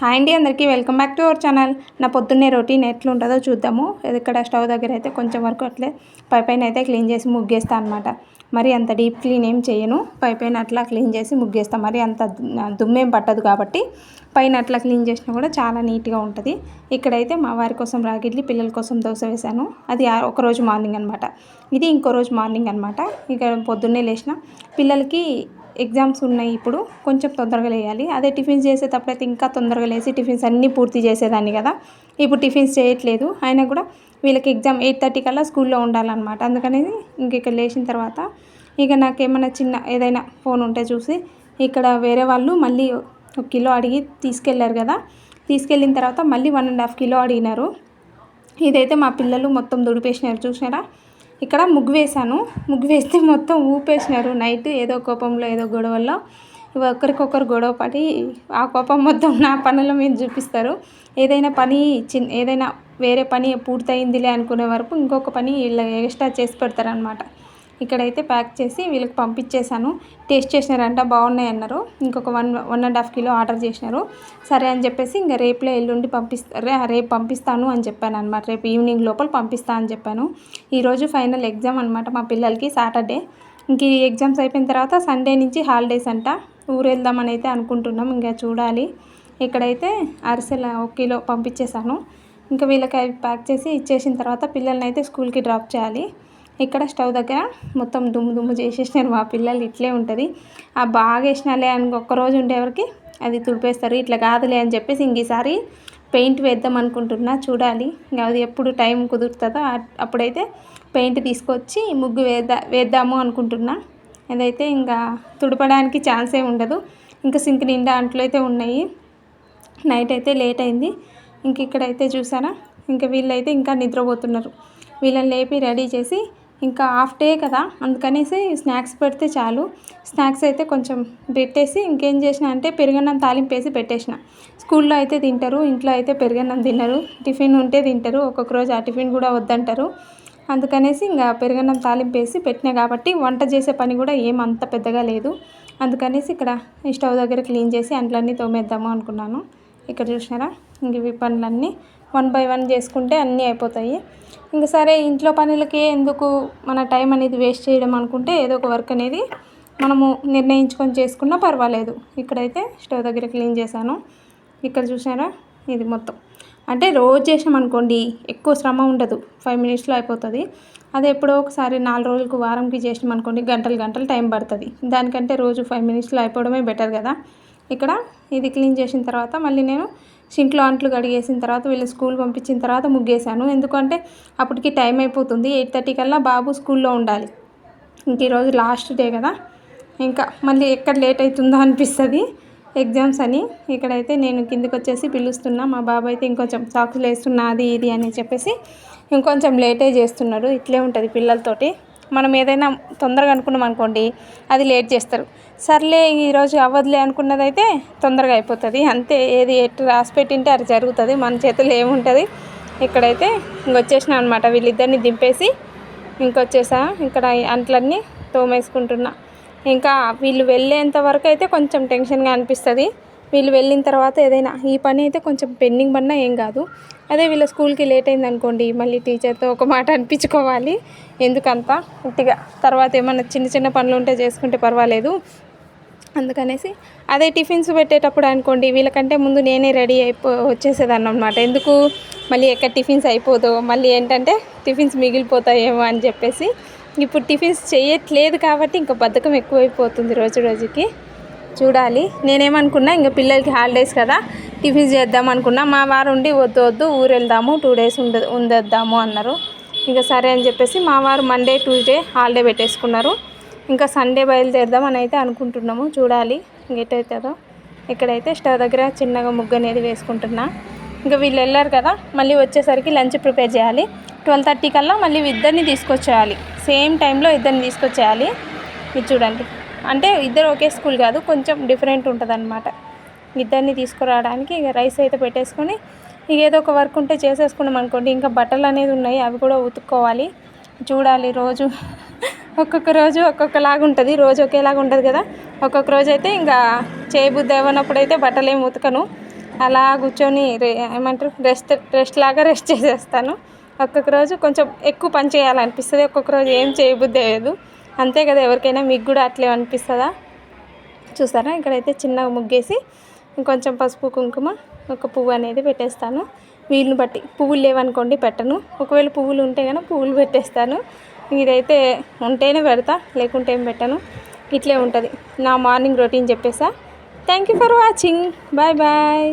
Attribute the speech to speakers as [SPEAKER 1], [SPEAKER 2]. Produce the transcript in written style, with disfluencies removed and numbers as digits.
[SPEAKER 1] Hi అండి, అందరికీ welcome back to our channel. నా పొద్దున్నే రొటీన్ ఎట్లుంటుందో చూద్దాము. ఇక్కడ స్టవ్ దగ్గర అయితే కొంచెం వరకు అట్లే పైన అయితే క్లీన్ చేసి ముగ్గేస్తాను అనమాట. మరి అంత డీప్ క్లీన్ ఏం చేయను, పైన అట్లా క్లీన్ చేసి ముగ్గేస్తాను. మరి అంత దుమ్మేం పట్టదు కాబట్టి పైన అట్లా క్లీన్ చేసినా కూడా చాలా నీట్గా ఉంటుంది. ఇక్కడైతే మా వారి కోసం రాగి ఇడ్లీ, పిల్లల కోసం దోశ వేశాను. అది ఒకరోజు మార్నింగ్ అనమాట, ఇది ఇంకో రోజు మార్నింగ్ అనమాట. ఇక పొద్దున్నే లేచిన పిల్లలకి ఎగ్జామ్స్ ఉన్నాయి, ఇప్పుడు కొంచెం తొందరగా లేయాలి. అదే టిఫిన్స్ చేసేటప్పుడైతే ఇంకా తొందరగా లేసి టిఫిన్స్ అన్నీ పూర్తి చేసేదాన్ని కదా. ఇప్పుడు టిఫిన్స్ చేయట్లేదు, అయినా కూడా వీళ్ళకి ఎగ్జామ్ 8:30 కల్లా స్కూల్లో ఉండాలన్నమాట. అందుకని ఇక్కడ లేచిన తర్వాత ఇక నాకేమైనా చిన్న ఏదైనా ఫోన్ ఉంటే చూసి, ఇక్కడ వేరే వాళ్ళు మళ్ళీ 1 కిలో అడిగి తీసుకెళ్లారు కదా. తీసుకెళ్ళిన తర్వాత మళ్ళీ 1.5 కిలో అడిగినారు. ఇదైతే మా పిల్లలు మొత్తం దుడిపేసినారు, చూసినారా. ఇక్కడ ముగ్గు వేశాను, ముగ్గు వేస్తే మొత్తం ఊపేసినారు. నైట్ ఏదో కోపంలో ఏదో గొడవల్లో ఒకరికొకరు గొడవ పడి ఆ కోపం మొత్తం నా పనుల మీద చూపిస్తారు. ఏదైనా వేరే పని పూర్తయిందిలే అనుకునే వరకు ఇంకొక పని ఇలా ఎక్స్ట్రా చేసి పెడతారనమాట. ఇక్కడైతే ప్యాక్ చేసి వీళ్ళకి పంపించేశాను. టేస్ట్ చేసినారంట, బాగున్నాయి అన్నారు. ఇంకొక 1.5 కిలో ఆర్డర్ చేసినారు. సరే అని చెప్పేసి ఇంకా ఎల్లుండి రేపు పంపిస్తాను అని చెప్పాను అనమాట. రేపు ఈవినింగ్ లోపల పంపిస్తాను అని చెప్పాను. ఈరోజు ఫైనల్ ఎగ్జామ్ అనమాట మా పిల్లలకి, సాటర్డే. ఇంక ఈ ఎగ్జామ్స్ అయిపోయిన తర్వాత సండే నుంచి హాలిడేస్ అంట. ఊరు వెళ్దామని అయితే అనుకుంటున్నాం, ఇంకా చూడాలి. ఇక్కడైతే అరిసెల 1 కిలో పంపించేశాను. ఇంకా వీళ్ళకి అవి ప్యాక్ చేసి ఇచ్చేసిన తర్వాత పిల్లల్ని అయితే స్కూల్కి డ్రాప్ చేయాలి. ఇక్కడ స్టవ్ దగ్గర మొత్తం దుమ్ము చేసేసినారు మా పిల్లలు. ఇట్లే ఉంటుంది, బాగా వేసినాలే అని ఒక్కరోజు ఉండేవరకు అది తుడిపేస్తారు. ఇట్లా కాదులే అని చెప్పేసి ఇంక ఈసారి పెయింట్ వేద్దాం అనుకుంటున్నా, చూడాలి. ఇంకా అది ఎప్పుడు టైం కుదురుతుందో అప్పుడైతే పెయింట్ తీసుకొచ్చి ముగ్గు వేద్దాము అనుకుంటున్నా. అదైతే ఇంకా తుడపడానికి ఛాన్సే ఉండదు. ఇంకా సింక్ నిండా అంట్లు అయితే ఉన్నాయి. నైట్ అయితే లేట్ అయింది. ఇంక ఇక్కడైతే చూసారా, ఇంకా వీళ్ళైతే ఇంకా నిద్రపోతున్నారు. వీళ్ళని లేపి రెడీ చేసి, ఇంకా హాఫ్ డే కదా అందుకనేసి స్నాక్స్ పెడితే చాలు. స్నాక్స్ అయితే కొంచెం పెట్టేసి ఇంకేం చేసిన అంటే పెరుగన్నం తాలింపు వేసి పెట్టేసిన. స్కూల్లో అయితే తింటారు, ఇంట్లో అయితే పెరుగన్నం తినరు. టిఫిన్ ఉంటే తింటారు, ఒక్కొక్క రోజు ఆ టిఫిన్ కూడా వద్దంటారు. అందుకనేసి ఇంకా పెరుగన్నం తాలింపు వేసి పెట్టినా కాబట్టి వంట చేసే పని కూడా ఏమంత పెద్దగా లేదు. అందుకనేసి ఇక్కడ ఈ స్టవ్ దగ్గర క్లీన్ చేసి అంట్లన్నీ తోమేద్దాము అనుకున్నాను. ఇక్కడ చూసినారా, ఇంక ఇవి పనులన్నీ 1 by 1 చేసుకుంటే అన్నీ అయిపోతాయి. ఇంక సరే, ఇంట్లో పనులకి ఎందుకు మన టైం అనేది వేస్ట్ చేయడం అనుకుంటే ఏదో ఒక వర్క్ అనేది మనము నిర్ణయించుకొని చేసుకున్నా పర్వాలేదు. ఇక్కడైతే స్టవ్ దగ్గర క్లీన్ చేశాను. ఇక్కడ చూసారా, ఇది మొత్తం అంటే రోజు చేసాం అనుకోండి ఎక్కువ శ్రమ ఉండదు, 5 minutesలో అయిపోతుంది. అదే ఎప్పుడో ఒకసారి 4 రోజులకు వారంకి చేసాం అనుకోండి గంటలు టైం పడుతుంది. దానికంటే రోజు 5 minutesలో అయిపోవడమే బెటర్ కదా. ఇక్కడ ఇది క్లీన్ చేసిన తర్వాత మళ్ళీ నేను సింక్లో అంట్లు కడిగేసిన తర్వాత వీళ్ళు స్కూల్ పంపించిన తర్వాత ముగ్గేసాను. ఎందుకంటే అప్పటికి టైం అయిపోతుంది, 8:30 కల్లా బాబు స్కూల్లో ఉండాలి. ఇంక ఈరోజు లాస్ట్ డే కదా, ఇంకా మళ్ళీ ఎక్కడ లేట్ అవుతుందో అనిపిస్తుంది ఎగ్జామ్స్ అని. ఇక్కడైతే నేను కిందకి వచ్చేసి పిలుస్తున్నా. మా బాబు అయితే ఇంకొంచెం సాక్స్లు వేస్తున్నా అది ఇది అని చెప్పేసి ఇంకొంచెం లేటే చేస్తున్నాడు. ఇట్లే ఉంటుంది పిల్లలతోటి. మనం ఏదైనా తొందరగా అనుకున్నాం అనుకోండి అది లేట్ చేస్తారు. సర్లే ఈరోజు అవ్వదులే అనుకున్నదైతే తొందరగా అయిపోతుంది. అంతే, ఏది ఎటు రాసి పెట్టింటే అది జరుగుతుంది, మన చేతుల్లో ఏముంటుంది. ఇక్కడైతే ఇంకొచ్చేసిన అనమాట. వీళ్ళిద్దరిని దింపేసి ఇంకొచ్చేసా. ఇక్కడ అంట్లన్నీ తోమేసుకుంటున్నా. ఇంకా వీళ్ళు వెళ్ళేంత వరకు అయితే కొంచెం టెన్షన్గా అనిపిస్తుంది. వీళ్ళు వెళ్ళిన తర్వాత ఏదైనా ఈ పని అయితే కొంచెం పెండింగ్ పడినా ఏం కాదు. అదే వీళ్ళ స్కూల్కి లేట్ అయింది అనుకోండి మళ్ళీ టీచర్తో ఒక మాట అనిపించుకోవాలి. ఎందుకంతా గట్టిగా తర్వాత ఏమన్నా చిన్న పనులు ఉంటే చేసుకుంటే పర్వాలేదు. అందుకనేసి అదే టిఫిన్స్ పెట్టేటప్పుడు అనుకోండి వీళ్ళకంటే ముందు నేనే రెడీ వచ్చేసేదాన్ని అనమాట. ఎందుకు మళ్ళీ ఎక్కడ టిఫిన్స్ అయిపోదో, మళ్ళీ ఏంటంటే టిఫిన్స్ మిగిలిపోతాయేమో అని చెప్పేసి ఇప్పుడు టిఫిన్స్ చేయట్లేదు కాబట్టి ఇంకా బద్ధకం ఎక్కువైపోతుంది రోజుకి. చూడాలి. నేనేమనుకున్నా, ఇంకా పిల్లలకి హాలిడేస్ కదా టిఫిన్స్ చేద్దాం అనుకున్నా. మా వారు ఉండి వద్దు ఊరు వెళ్దాము 2 days ఉండొద్దాము అన్నారు. ఇంకా సరే అని చెప్పేసి మా వారు మండే ట్యూస్డే హాలిడే పెట్టేసుకున్నారు. ఇంకా సండే బయలుదేరదాం అని అయితే అనుకుంటున్నాము. చూడాలి ఎటవుతుందో. ఇక్కడైతే స్టవ్ దగ్గర చిన్నగా ముగ్గు అనేది వేసుకుంటున్నా. ఇంకా వీళ్ళు వెళ్ళారు కదా, మళ్ళీ వచ్చేసరికి లంచ్ ప్రిపేర్ చేయాలి. 12:30 కల్లా మళ్ళీ ఇద్దరిని తీసుకొచ్చేయాలి. సేమ్ టైంలో ఇద్దరిని తీసుకొచ్చేయాలి. ఇది చూడండి, అంటే ఇద్దరు ఒకే స్కూల్ కాదు, కొంచెం డిఫరెంట్ ఉంటుంది అనమాట. ఇద్దరిని తీసుకురావడానికి ఇక రైస్ అయితే పెట్టేసుకొని ఇక ఏదో ఒక వర్క్ ఉంటే చేసేసుకున్నాం అనుకోండి. ఇంకా బట్టలు అనేది ఉన్నాయి, అవి కూడా ఉతుక్కోవాలి. చూడాలి, రోజు ఒక్కొక్క రోజు ఒక్కొక్కలాగా ఉంటుంది, రోజు ఒకేలాగా ఉంటుంది కదా. ఒక్కొక్క రోజు అయితే ఇంకా చేయబుద్ధి అవ్వనప్పుడు అయితే బట్టలు ఏమి ఉతకను. అలా కూర్చొని ఏమంటారు రెస్ట్ లాగా రెస్ట్ చేసేస్తాను. ఒక్కొక్క రోజు కొంచెం ఎక్కువ పని చేయాలనిపిస్తుంది, ఒక్కొక్క రోజు ఏం చేయబుద్ధి అయ్యదు. అంతే కదా, ఎవరికైనా. మీకు కూడా అట్లే అనిపిస్తుందా? చూసారా, ఇక్కడైతే చిన్నగా ముగ్గేసి కొంచెం పసుపు కుంకుమ ఒక పువ్వు అనేది పెట్టేస్తాను. వీలుని బట్టి, పువ్వులు లేవనుకోండి పెట్టను, ఒకవేళ పువ్వులు ఉంటే కనుక పువ్వులు పెట్టేస్తాను. ఇదైతే ఉంటేనే పెడతా, లేకుంటే ఏం పెట్టను. ఇట్లే ఉంటుంది నా మార్నింగ్ రొటీన్ చెప్పేసా. Thank you for watching. Bye bye.